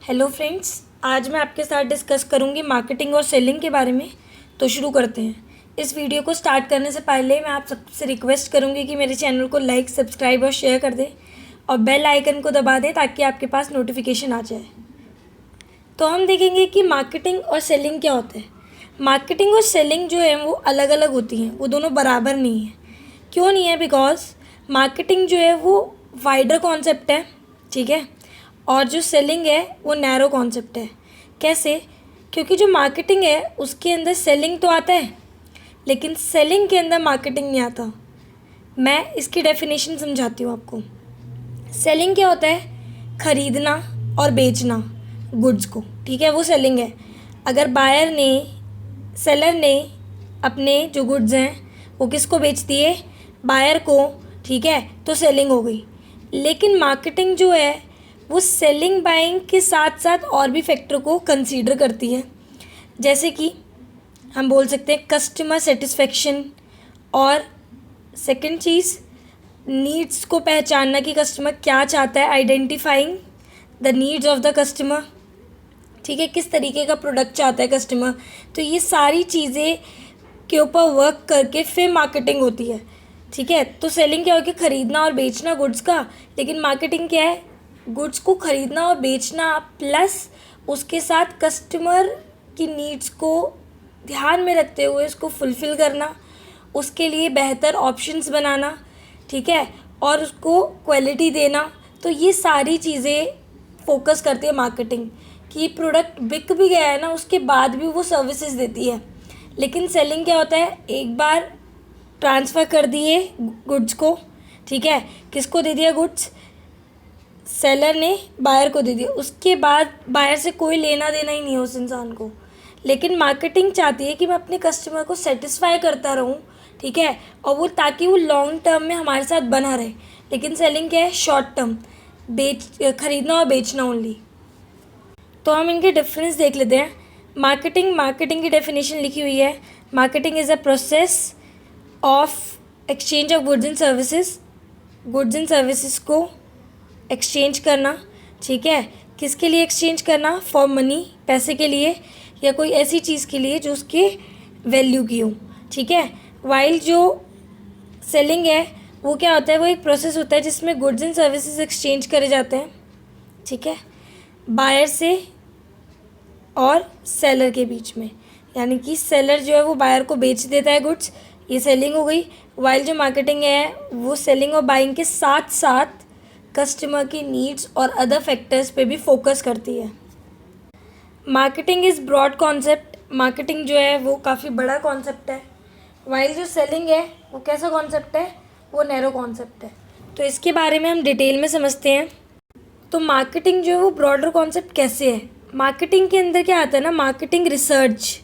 Hello friends, आज मैं आपके साथ डिस्कस करूंगी मार्केटिंग और सेलिंग के बारे में। तो शुरू करते हैं। इस वीडियो को स्टार्ट करने से पहले मैं आप सबसे रिक्वेस्ट करूंगी कि मेरे चैनल को लाइक, सब्सक्राइब और शेयर कर दें और बेल आइकन को दबा दें ताकि आपके पास नोटिफिकेशन आ जाए। तो हम देखेंगे कि मार्केटिंग और सेलिंग क्या होता है। मार्केटिंग और सेलिंग जो है वो अलग अलग होती हैं, वो दोनों बराबर नहीं है। क्यों नहीं है? बिकॉज मार्केटिंग जो है वो वाइडर कॉन्सेप्ट है, ठीक है, और जो सेलिंग है वो नैरो कॉन्सेप्ट है। कैसे? क्योंकि जो मार्केटिंग है उसके अंदर सेलिंग तो आता है, लेकिन सेलिंग के अंदर मार्केटिंग नहीं आता। मैं इसकी डेफिनेशन समझाती हूँ आपको। सेलिंग क्या होता है? खरीदना और बेचना गुड्स को, ठीक है, वो सेलिंग है। अगर सेलर ने अपने जो गुड्स हैं वो किसको बेच दिए? बायर को, ठीक है, तो सेलिंग हो गई। लेकिन मार्केटिंग जो है वो सेलिंग बाइंग के साथ साथ और भी फैक्टर को कंसीडर करती है। जैसे कि हम बोल सकते हैं कस्टमर सेटिस्फेक्शन, और सेकंड चीज़ नीड्स को पहचानना कि कस्टमर क्या चाहता है, identifying the needs of the customer, ठीक है, किस तरीके का प्रोडक्ट चाहता है कस्टमर। तो ये सारी चीज़ें के ऊपर वर्क करके फिर मार्केटिंग होती है, ठीक है। तो सेलिंग क्या होगी? खरीदना और बेचना गुड्स का, लेकिन मार्केटिंग क्या है? गुड्स को खरीदना और बेचना प्लस उसके साथ कस्टमर की नीड्स को ध्यान में रखते हुए उसको फुलफ़िल करना, उसके लिए बेहतर ऑप्शंस बनाना, ठीक है, और उसको क्वालिटी देना। तो ये सारी चीज़ें फोकस करती है मार्केटिंग कि प्रोडक्ट बिक भी गया है ना, उसके बाद भी वो सर्विसेज देती है। लेकिन सेलिंग क्या होता है? एक बार ट्रांसफ़र कर दिए गुड्स को, ठीक है, किसको दे दिया गुड्स? सेलर ने बायर को दे दिया, उसके बाद बायर से कोई लेना देना ही नहीं है उस इंसान को। लेकिन मार्केटिंग चाहती है कि मैं अपने कस्टमर को सेटिस्फाई करता रहूं, ठीक है, और वो ताकि वो लॉन्ग टर्म में हमारे साथ बना रहे। लेकिन सेलिंग क्या है? शॉर्ट टर्म, खरीदना और बेचना ओनली। तो हम इनके डिफरेंस देख लेते हैं। मार्केटिंग की डेफिनेशन लिखी हुई है। Marketing is a process of exchange of goods and services को एक्सचेंज करना, ठीक है। किसके लिए एक्सचेंज करना? फॉर मनी, पैसे के लिए, या कोई ऐसी चीज़ के लिए जो उसके वैल्यू की हो, ठीक है। वाइल जो सेलिंग है वो क्या होता है? वो एक प्रोसेस होता है जिसमें गुड्स एंड सर्विसेज एक्सचेंज करे जाते हैं, ठीक है, बायर से और सेलर के बीच में। यानी कि सेलर जो है वो बायर को बेच देता है गुड्स, ये सेलिंग हो गई। वाइल जो मार्केटिंग है वो सेलिंग और बाइंग के साथ साथ कस्टमर की नीड्स और अदर फैक्टर्स पे भी फोकस करती है। Marketing is broad concept. Marketing जो है वो काफ़ी बड़ा कॉन्सेप्ट है, वाइल जो सेलिंग है वो कैसा कॉन्सेप्ट है? वो नैरो कॉन्सेप्ट है। तो इसके बारे में हम डिटेल में समझते हैं। तो मार्केटिंग जो है वो ब्रॉडर कॉन्सेप्ट कैसे है? मार्केटिंग के अंदर क्या आता है ना? मार्केटिंग रिसर्च,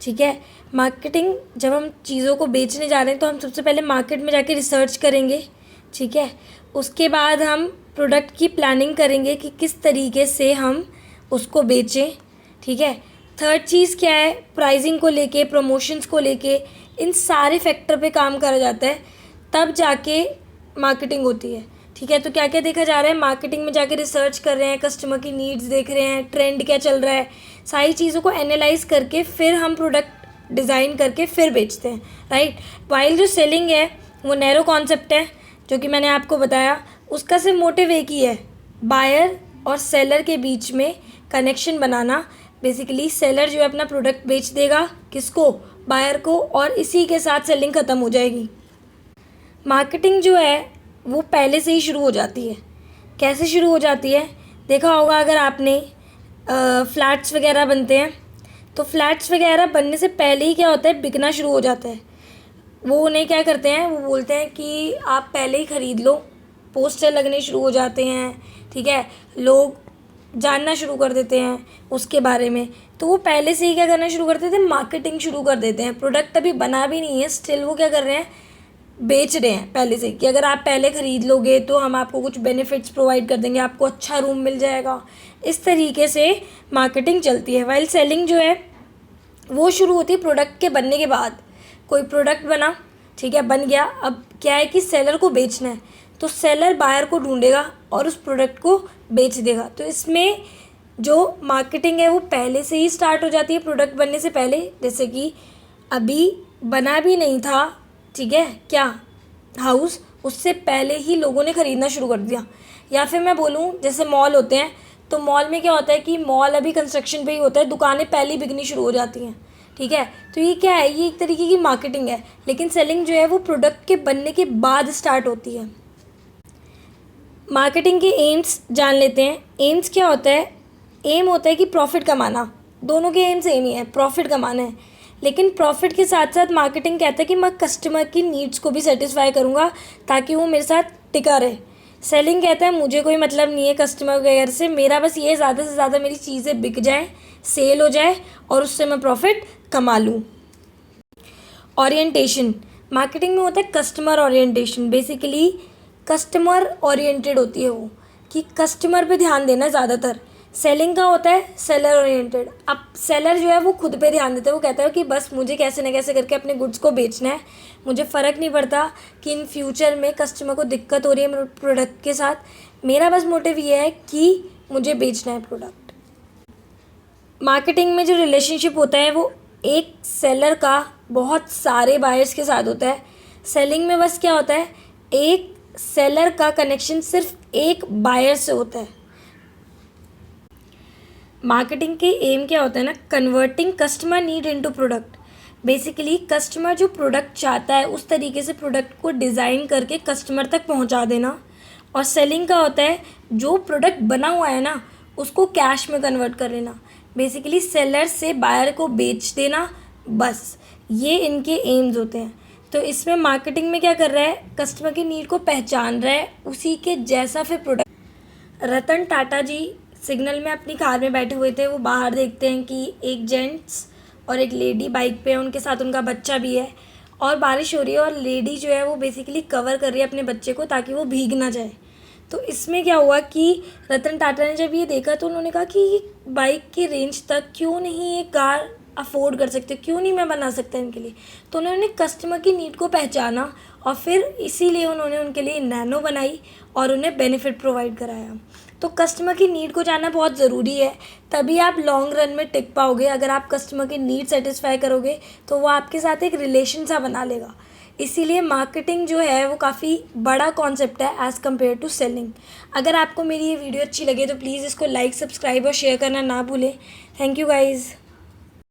ठीक है। मार्केटिंग, जब हम चीज़ों को बेचने जा रहे हैं तो हम सबसे पहले मार्केट में जाके रिसर्च करेंगे, ठीक है। उसके बाद हम प्रोडक्ट की प्लानिंग करेंगे कि किस तरीके से हम उसको बेचें, ठीक है। थर्ड चीज़ क्या है? प्राइसिंग को लेके, प्रमोशंस को लेके, इन सारे फैक्टर पे काम करा जाता है, तब जाके मार्केटिंग होती है, ठीक है। तो क्या क्या देखा जा रहा है? मार्केटिंग में जाके रिसर्च कर रहे हैं, कस्टमर की नीड्स देख रहे हैं, ट्रेंड क्या चल रहा है, सारी चीज़ों को एनालाइज करके फिर हम प्रोडक्ट डिज़ाइन करके फिर बेचते हैं, राइट। वाइल जो सेलिंग है वो नैरो कॉन्सेप्ट है, जो कि मैंने आपको बताया। उसका सिर्फ मोटिव एक ही है, बायर और सेलर के बीच में कनेक्शन बनाना। बेसिकली सेलर जो है अपना प्रोडक्ट बेच देगा किसको? बायर को, और इसी के साथ सेलिंग ख़त्म हो जाएगी। मार्केटिंग जो है वो पहले से ही शुरू हो जाती है। कैसे शुरू हो जाती है? देखा होगा अगर आपने, फ्लैट्स वगैरह बनते हैं तो फ्लैट्स वगैरह बनने से पहले ही क्या होता है? बिकना शुरू हो जाता है। वो उन्हें क्या करते हैं? वो बोलते हैं कि आप पहले ही ख़रीद लो, पोस्टर लगने शुरू हो जाते हैं, ठीक है, लोग जानना शुरू कर देते हैं उसके बारे में। तो वो पहले से ही क्या करना शुरू कर देते हैं? मार्केटिंग शुरू कर देते हैं। प्रोडक्ट अभी बना भी नहीं है, स्टिल वो क्या कर रहे हैं? बेच रहे हैं पहले से, कि अगर आप पहले ख़रीद लोगे तो हम आपको कुछ बेनिफिट्स प्रोवाइड कर देंगे, आपको अच्छा रूम मिल जाएगा। इस तरीके से मार्केटिंग चलती है। वाइल सेलिंग जो है वो शुरू होती है प्रोडक्ट के बनने के बाद। कोई प्रोडक्ट बना, ठीक है, बन गया, अब क्या है कि सेलर को बेचना है, तो सेलर बायर को ढूंढेगा और उस प्रोडक्ट को बेच देगा। तो इसमें जो मार्केटिंग है वो पहले से ही स्टार्ट हो जाती है प्रोडक्ट बनने से पहले, जैसे कि अभी बना भी नहीं था, ठीक है, क्या हाउस, उससे पहले ही लोगों ने ख़रीदना शुरू कर दिया। या फिर मैं बोलूँ जैसे मॉल होते हैं, तो मॉल में क्या होता है कि मॉल अभी कंस्ट्रक्शन पे ही होता है, दुकानें पहले ही बिकनी शुरू हो जाती हैं, ठीक है। तो ये क्या है, ये एक तरीके की मार्केटिंग है, लेकिन सेलिंग जो है वो प्रोडक्ट के बनने के बाद स्टार्ट होती है। मार्केटिंग के एम्स जान लेते हैं। एम्स क्या होता है, एम होता है कि प्रॉफिट कमाना, दोनों के एम सेम ही है, प्रॉफिट कमाना है। लेकिन प्रॉफिट के साथ साथ मार्केटिंग कहता है कि मैं कस्टमर की नीड्स को भी सेटिस्फाई करूँगा ताकि वो मेरे साथ टिका रहे। सेलिंग कहता है मुझे कोई मतलब नहीं है कस्टमर वगैरह से, मेरा बस ये ज़्यादा से ज़्यादा मेरी चीज़ें बिक जाएँ, सेल हो जाए और उससे मैं प्रॉफिट कमा लूँ। ओरिएंटेशन, मार्केटिंग में होता है customer orientation. Basically customer oriented होती है वो, कि कस्टमर पे ध्यान देना ज़्यादातर। सेलिंग का होता है सेलर ओरिएंटेड। अब सेलर जो है वो खुद पे ध्यान देता है, वो कहता है कि बस मुझे कैसे न कैसे करके अपने गुड्स को बेचना है, मुझे फ़र्क नहीं पड़ता कि इन फ्यूचर में कस्टमर को दिक्कत हो रही है प्रोडक्ट के साथ, मेरा बस मोटिव ये है कि मुझे बेचना है प्रोडक्ट। मार्केटिंग में जो रिलेशनशिप होता है वो एक सेलर का बहुत सारे बायर्स के साथ होता है। सेलिंग में बस क्या होता है, एक सेलर का कनेक्शन सिर्फ एक बायर से होता है। मार्केटिंग के एम क्या होता है ना, converting customer need into product. Basically customer जो प्रोडक्ट चाहता है उस तरीके से प्रोडक्ट को डिज़ाइन करके कस्टमर तक पहुंचा देना। और सेलिंग का होता है जो प्रोडक्ट बना हुआ है ना उसको कैश में कन्वर्ट कर लेना, बेसिकली सेलर से बायर को बेच देना, बस ये इनके एम्स होते हैं। तो इसमें मार्केटिंग में क्या कर रहा है, कस्टमर की नीड को पहचान रहा है, उसी के जैसा फिर प्रोडक्ट। रतन टाटा जी सिग्नल में अपनी कार में बैठे हुए थे, वो बाहर देखते हैं कि एक जेंट्स और एक लेडी बाइक पे है, उनके साथ उनका बच्चा भी है और बारिश हो रही है और लेडी जो है वो बेसिकली कवर कर रही है अपने बच्चे को ताकि वो भीग ना जाए। तो इसमें क्या हुआ कि रतन टाटा ने जब ये देखा तो उन्होंने कहा कि ये बाइक की रेंज तक क्यों नहीं ये कार अफोर्ड कर सकते, क्यों नहीं मैं बना सकता इनके लिए। तो उन्होंने कस्टमर की नीड को पहचाना और फिर इसीलिए उन्होंने उनके लिए नैनो बनाई और उन्हें बेनिफिट प्रोवाइड कराया। तो कस्टमर की नीड को जानना बहुत ज़रूरी है, तभी आप लॉन्ग रन में टिक पाओगे। अगर आप कस्टमर की नीड सेटिस्फाई करोगे तो वो आपके साथ एक रिलेशन सा बना लेगा। इसीलिए मार्केटिंग जो है वो काफ़ी बड़ा कॉन्सेप्ट है एज़ कम्पेयर टू सेलिंग। अगर आपको मेरी ये वीडियो अच्छी लगे तो प्लीज़ इसको लाइक, सब्सक्राइब और शेयर करना ना भूलें। Thank you guys.